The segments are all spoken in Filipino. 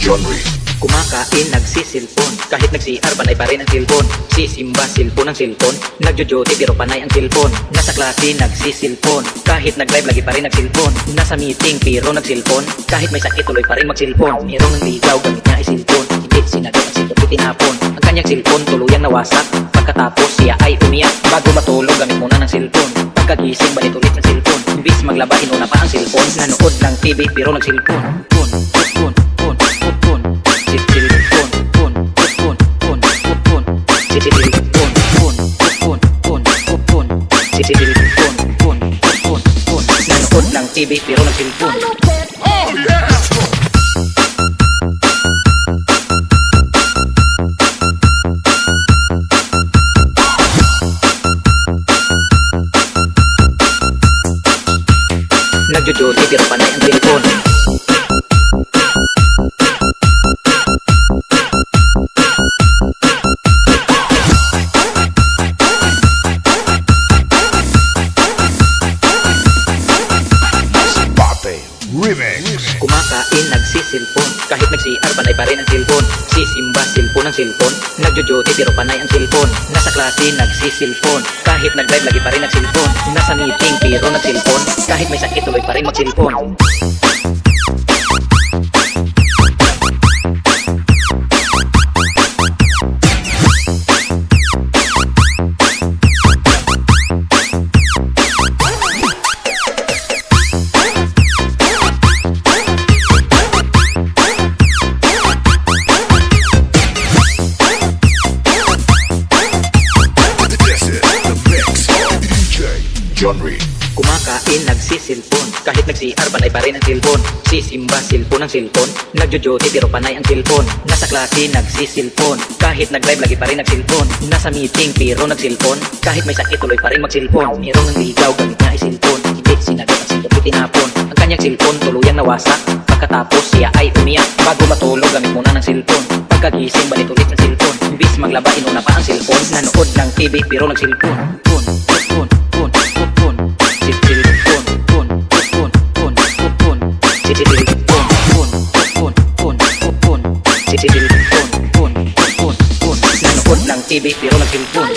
genre. Kumakain, nagsisilpon, kahit nag-CR panay pa rin ang silpon. Sisimba, silpon ang silpon, nagjo-jote pero panay ang silpon. Nasa klase, nagsisilpon, kahit nag-live lagi pa rin nagsilpon. Nasa meeting pero nagsilpon, kahit may sakit tuloy pa rin magsilpon. Merong ng ligaw, gamit niya ay silpon, hindi sinagot ang silpon itinapon. Ang kanyang silpon tuluyang nawasak, pagkatapos siya ay umiyak. Bago matulog gamit muna ng silpon, pagkagising balik ulit ng silpon. Imbis maglaba inuna pa ang silpon, nanood ng TV pero nagsilpon. Nanood ng TV pero nagsilpon. Oh yeah! Nagjo-jote pero panay ang silpon. Remix. Kumakain, nagsisilpon, kahit nag-CR panay pa rin ang silpon. Sisimba, silpon ang silpon, nagjo-jote pero panay ang silpon. Nasa klase, nagsisilpon, kahit nag-live lagi pa rin nagsilpon. Nasa meeting pero nagsilpon, kahit may sakit tuloy pa rin magsilpon. Genre. Kumakain, nagsisilpon, kahit nag-CR panay pa rin ang silpon. Sisimba, silpon ang silpon, nagjo-jote pero panay ang silpon. Nasa klase, nagsisilpon, kahit nag-live lagi pa rin nagsilpon. Nasa meeting pero nagsilpon, kahit may sakit tuloy pa rin magsilpon. Merong ng ligaw, gamit niya ay silpon, hindi sinagot ang silpon itinapon. Ang kanyang silpon tuluyang nawasak, pagkatapos siya ay umiyak. Bago matulog gamit muna ng silpon, pagkagising balik ulit ng silpon. Imbis maglaba inuna pa ang silpon, nanood ng TV pero nagsilpon. Nanood ng TV pero nagsilpon.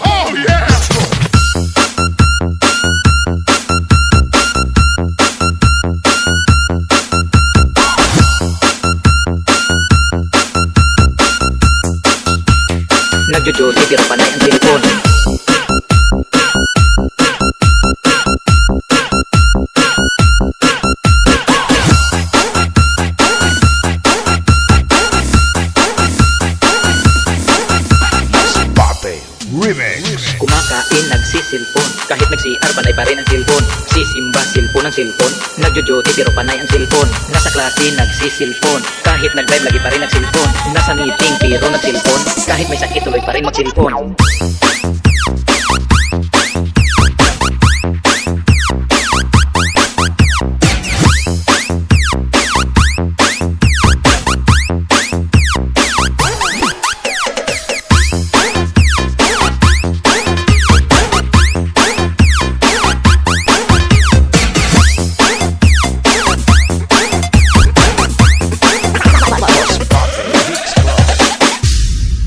Oh yeah! Nagjo-jote pero panay ang silpon. Remix. Kumakain, nagsisilpon, kahit nag-CR panay pa rin ang silpon. Sisimba, silpon ang silpon, nagjo-jote pero panay ang silpon. Nasa klase, nagsisilpon, kahit nag-live lagi pa rin nagsilpon. Nasa meeting pero nagsilpon, kahit may sakit tuloy pa rin magsilpon.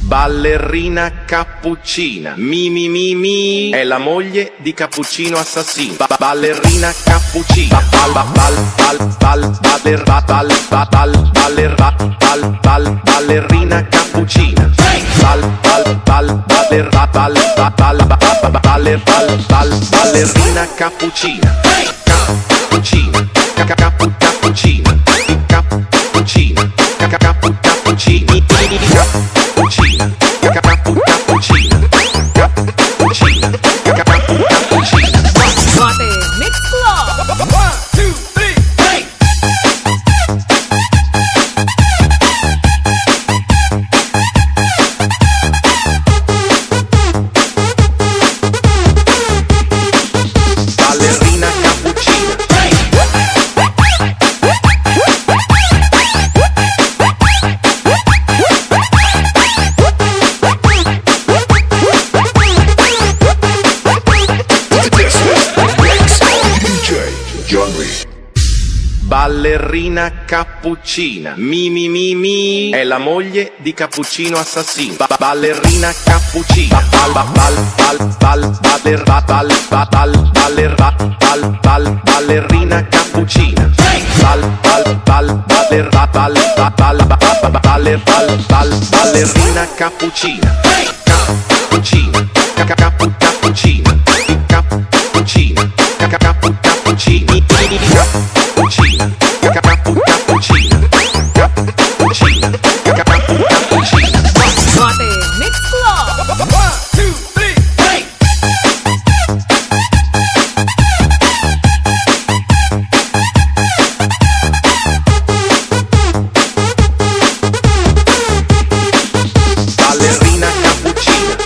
Ballerina cappuccina, mi, è la moglie di Cappuccino assassino. Ballerina cappuccina, ballerina cappuccina, ballerina cappuccina, cappuccina, cappuccina, cappuccina, cappuccini, cappuccina, cappuccina, cappuccina, cappuccina. Bate Mix Club. 1, 2, 3, hey! Ballerina cappuccina, Hey! cappuccina. Mi. È la moglie di Cappuccino assassino. Ballerina cappuccina. Ballerina cappuccina. Ballerina cappuccina. Cappuccina. Cappuccina. Cappuccina. Cappuccini. Cappuccina. Cappuccina. Cappuccina. Cappuccina. Bate Mix Club. 1, 2, 3, hey! Ballerina cappuccina.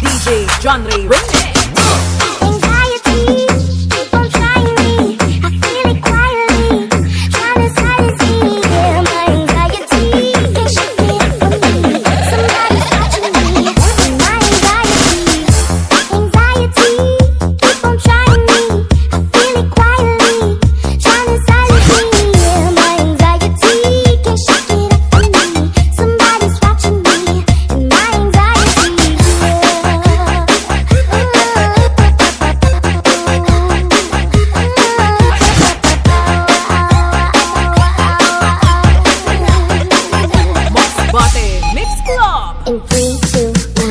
DJ Genre Remix. Anxiety, keep on trying me. I feel it quietly, trying to silence me. Yeah, my anxiety can't shake it from me. Somebody's watching me. My anxiety, keep on trying me. I feel it quietly, trying to silence me. Yeah, my anxiety can't shake it from me. Somebody's watching me, and my anxiety. Bate Mix Club. In 3, 2, 1.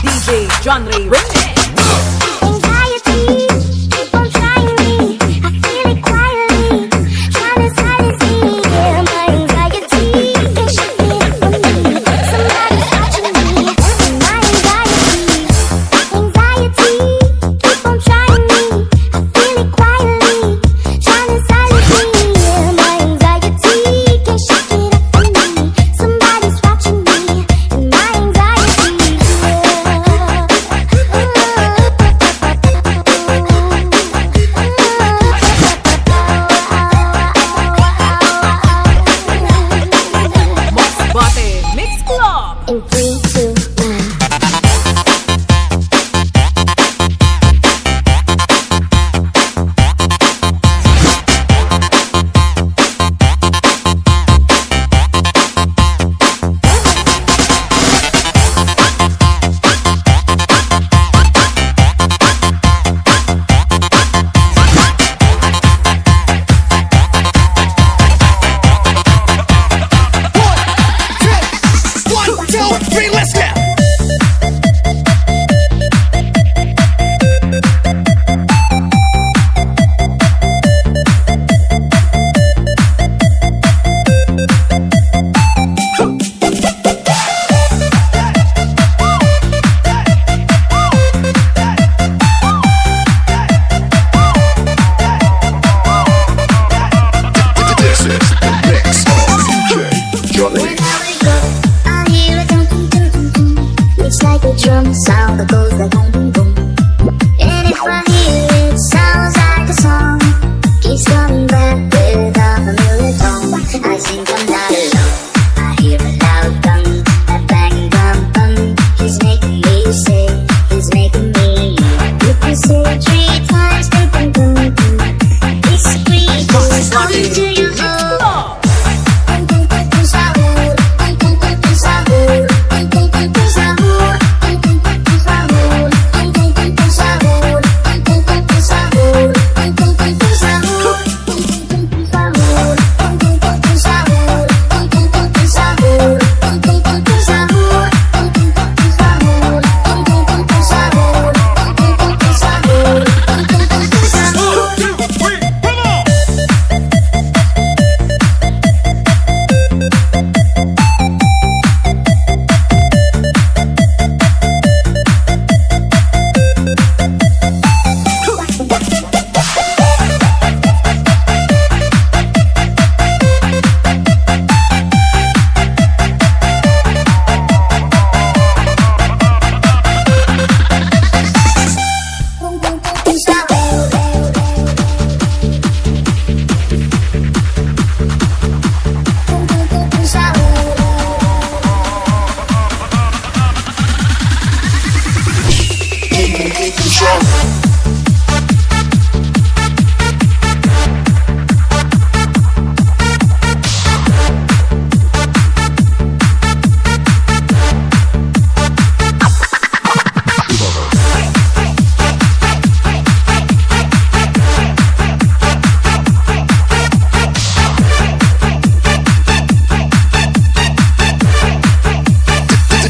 DJ Genre Remix. Anxiety, keep on trying me. I feel it quietly, trying to silence me. Yeah, my anxiety can't shake it from me. Somebody's watching me. My anxiety, keep on trying me. I feel it quietly, trying to silence me. Yeah, my anxiety can't shake it from me. Somebody's watching me, and my anxiety.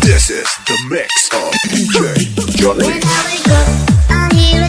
This is the mix of DJ Johnny. When I wake up, I hear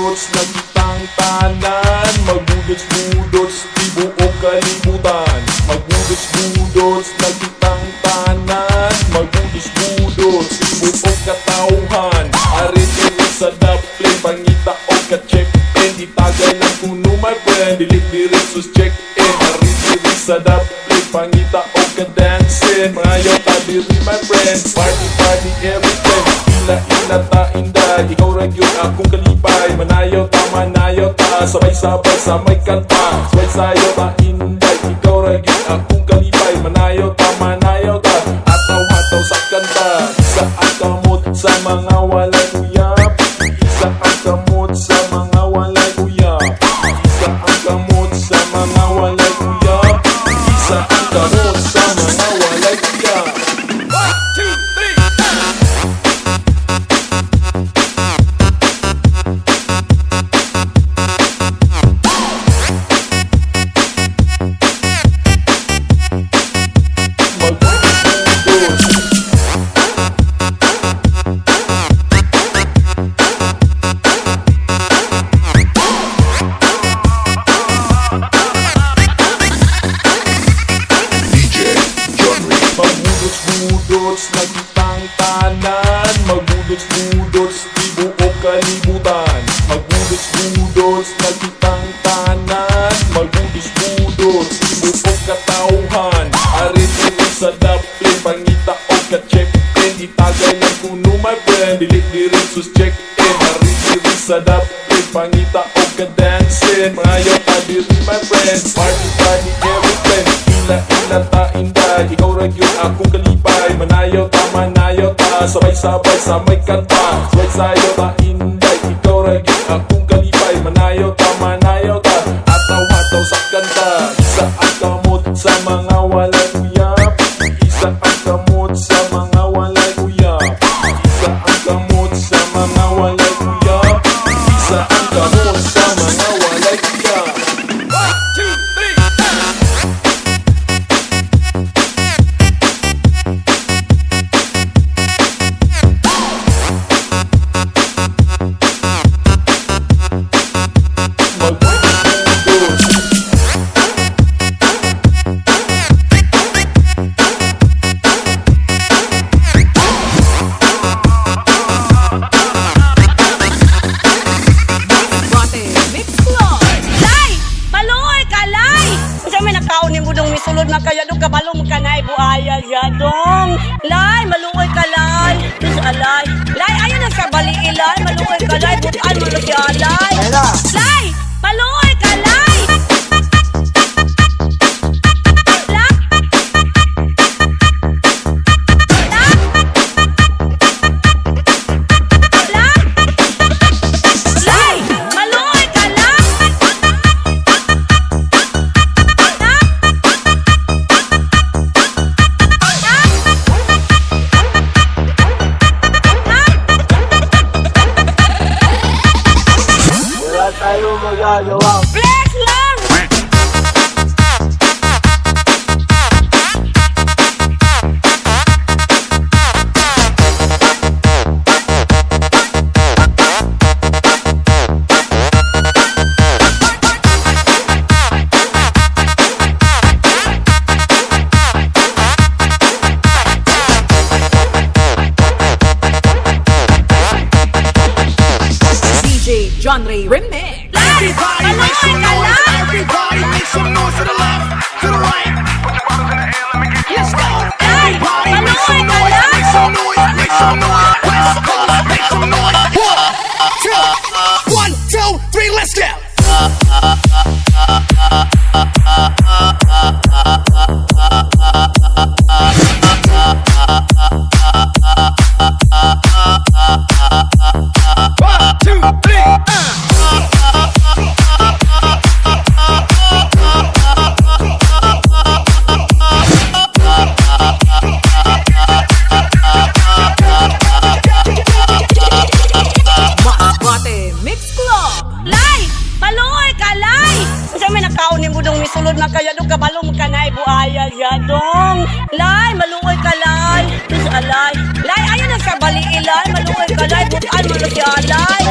budots na kitang tanan. Magbudots-budots, di buong kalibutan. Magbudots-budots na kitang tanan. Magbudots-budots, di buong katauhan. Arin diri sa daple, pangita o ka-check-in. Itagay lang kuno my friend, dilit-dilit sus check-in. Arin diri sa daple, pangita o ka-dancing. Mayaw ta diri my friend, party-party every time. Ila-ila ta inday, ikaw ragyod akong kalipay. Manayaw ta, sabay-sabay sa may kanta. Sabay-sayaw ta inday, ikaw ragyod akong kalipay. Manayaw ta, ataw-hataw sa kanta. Isa ang kamot sa mga walay uyab. Isa ang kamot sa mga walay uyab. Isa ang kamot sa mga walay uyab. Isa ang kamot sa mga walay uyab. 1, 2, 3. Magbudots-budots na kitang tanan. Magbudots-budots, di buong kalibutan. Magbudots-budots na kitang tanan. Magbudots-budots, di buong katauhan. Arin diri sa daple, pangita o ka-check-in. Itagay lang kuno my friend, dilit-dilit sus check-in. Arin diri sa daple, pangita o ka-dancing. Mayaw ta diri my friend, party-party every time. Ila-ila ta inday, ikaw ragyod akong kalipay. Manayaw ta, sabay-sabay sa may kanta. Sabay-sayaw ta inday, ikaw ragyod akong kalipay. Manayaw ta, ataw-hataw sa kanta. Isa ang kamot sa mga walay uyab. Isa ang kamot sa mga walay uyab. Isa ang kamot sa mga walay uyab. Isa ang kamot sa mga walay uyab. 1, 2, 3. Bate Mix Club. Lay! Paluoy ka, Lay! Kasi may nakaon ni Budong misulod na kaya doon kabalong magkanay buaya yadong. Lay, maluoy ka, Lay! Diyos alay. Lay, ayun na sa bali, Lay. Maluoy ka, Lay. Butaan mo na si Alay. Lay! Paluoy ka, Lay! Lay! Lay! Maluoy ka, Lay! Flex lang! DJ Genre Remix. Lay! Paluoy ka, Lay! Everybody make some noise to the left, to the right. Let's go. Lay! Everybody make Paluoy some ka, noise, Lay! make some noise, make some noise. West Coast, make some noise. 1, 2, 3, let's go. Bate Mix Club. Lay! Paluoy ka, Lay! Kasi may nakaon ni Budong misulod na kaya doon kabalong magkanay buaya yadong. Lay, maluoy ka, Lay. Diyos alay. Lay, ayun na sa bali, Lay. Maluoy ka, Lay. Butaan mo na si Alay.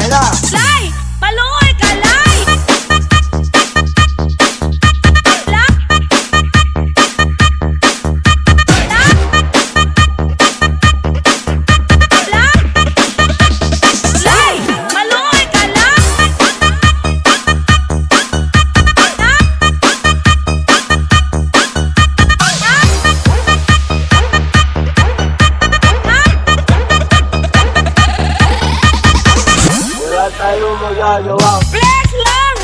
Lay! Paluoy magagawa. Bless lang!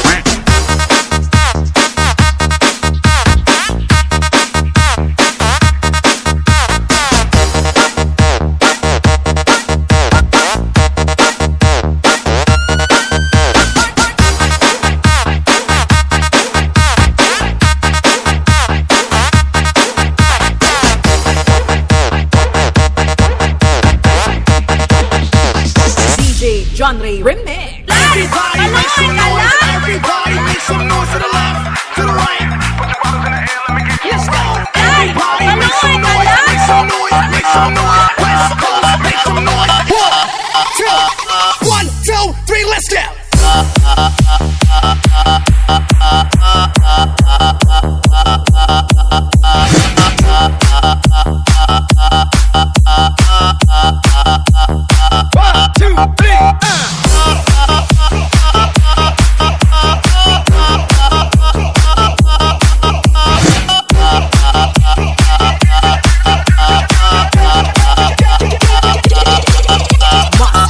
DJ Genre Remix. Everybody make some noise. Everybody make some noise to the left, to the right. Put your bottles in the air, let me get you. Let's go. Everybody make some noise. Make some noise. Make some noise. West Coast, make some noise. 1, 2, 3, let's go.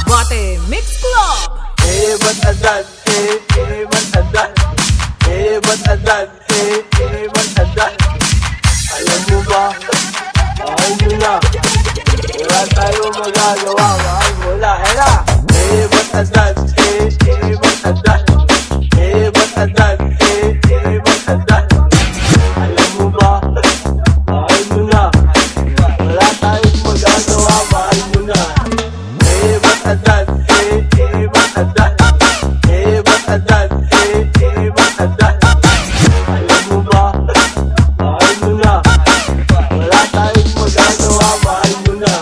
Bate Mix Club. Ba't adan? Ba't adan? Ba't adan? Ba't adan? Alam mo ba? Mahal mo na. Wala tayong magagawa. Mahal mo na. Hela! Ba't adan? Ba't adan? Ba't adan? Ba't adan? Alam mo ba? Mahal mo na. Wala tayong magagawa. Mahal mo na. Ba't adan? Ba't adan? Ba't adan? Ba't adan? Alam mo ba? Mahal mo na. Wala tayong magagawa. Mahal mo na.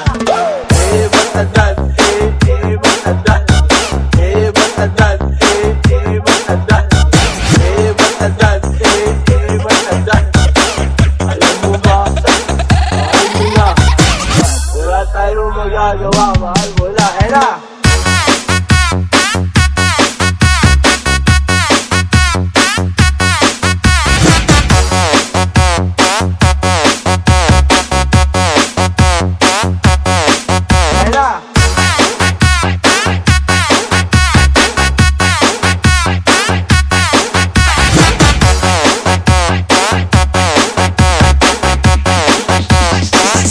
Ba't adan? Ba't adan? Ba't adan? Ba't adan? Ba't adan? Ba't adan? Alam mo ba? Mahal mo na. Wala tayong magagawa. Mahal mo na. Hela! Hela!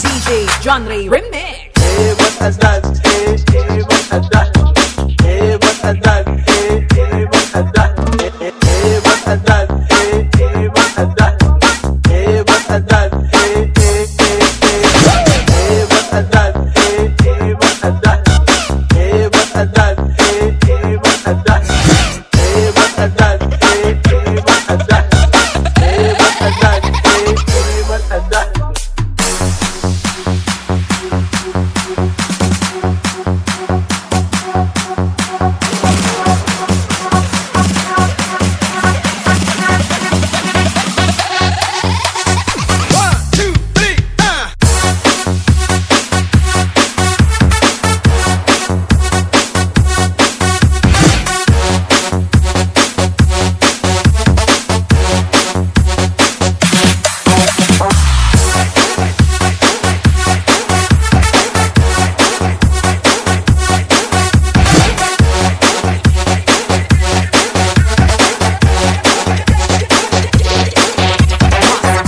DJ Genre Remix. Ba't adan? Ba't adan? Ba't adan? Ba't adan? Ba't adan? Ba't adan? Ba't adan? Ba't adan? Ba't adan? Ba't adan? Ba't adan? Ba't adan? Ba't adan? Ba't adan?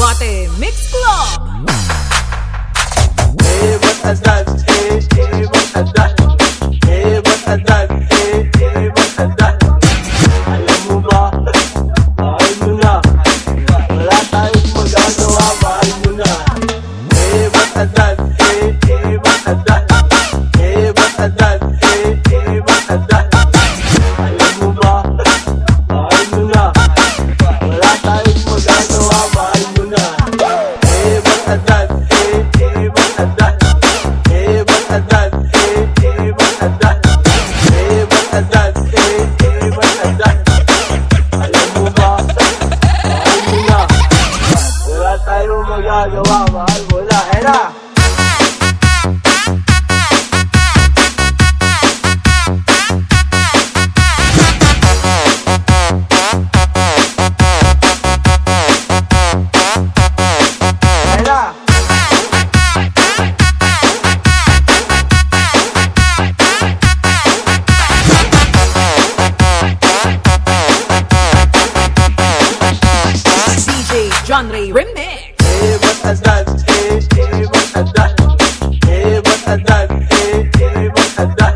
Bate Mix Club. Ba't adan? Ba't adan? Ba't adan? Ba't adan? Alam mo ba? Mahal mo na. Wala tayong magagawa. Mahal mo na. Ba't adan? Ba't adan? Ba't adan? Ba't adan? Alam mo ba? Mahal mo na. Wala tayong magagawa. Mahal mo na. Ba't adan? Ba't adan? Ba't adan? Genre Remix. Ba't adan?